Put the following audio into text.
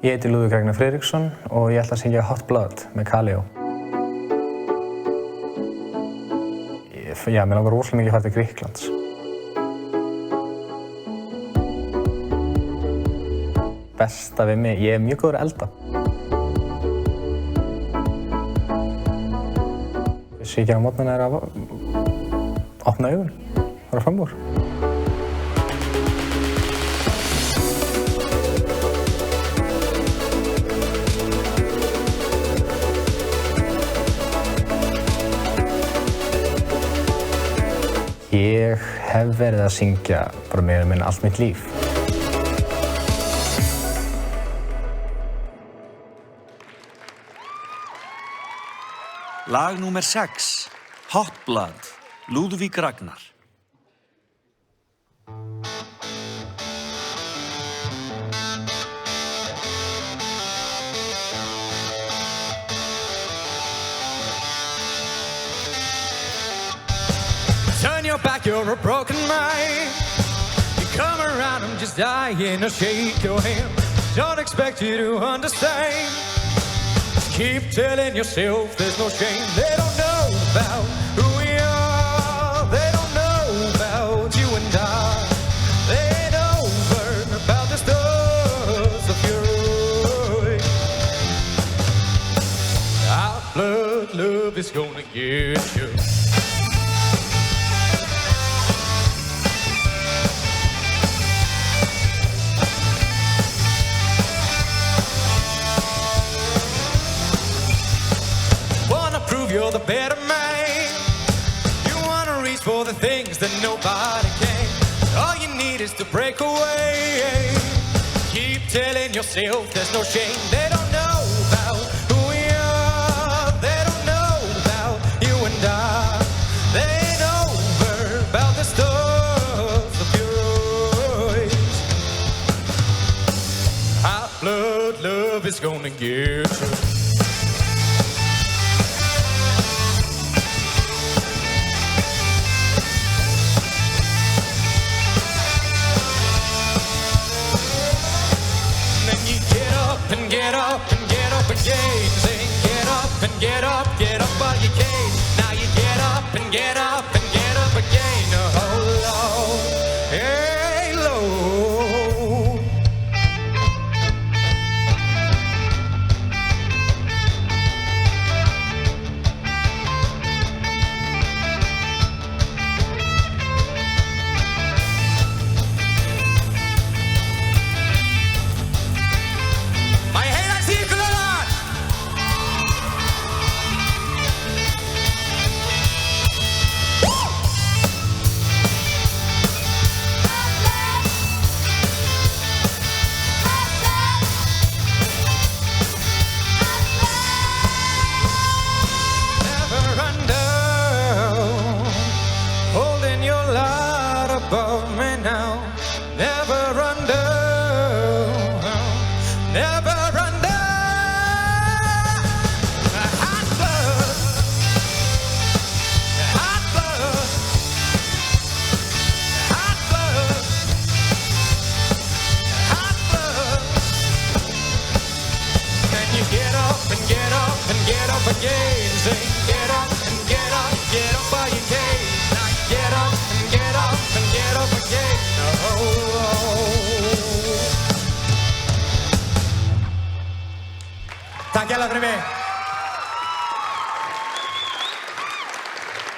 Ég heiti Lúðvík Ragnar Friðriksson og ég ætla að syngja Hot Blood með Kaleo. Já, mér langar rosalega mikið að fara til Grikklands. Besta við mig, ég er mjög góður að elda. Fyrst ég gera á morgnana er að opna augun, fara fram úr. Ég hef verið að syngja bara meira og minna allt mitt líf. Lag númer 6, Hot Blood, Lúðvík Ragnar. Turn your back, you're a broken mind. You come around, I'm just dying to shake your hand. Don't expect you to understand. Just keep telling yourself there's no shame. They don't know about who we are. They don't know about you and I. They ain't over about the stars of fury. Our blood love is gonna get you. You're the better man. You wanna reach for the things that nobody can. All you need is to break away. Keep telling yourself there's no shame. They don't know about who we are. They don't know about you and I. They ain't over about the stars of your eyes. Hot blood love is gonna get you. And get up and get up again. Sing, get up while you can. Now you get up and get up and get up again. Oh Lord, hey Lord. Above me now, never run down, never run down. Hot blood, hot blood, hot blood, hot blood. Then you get up and get up and get up again. Sing, get up while you can. Now you get up and get up and get up again. Tack alla för det med.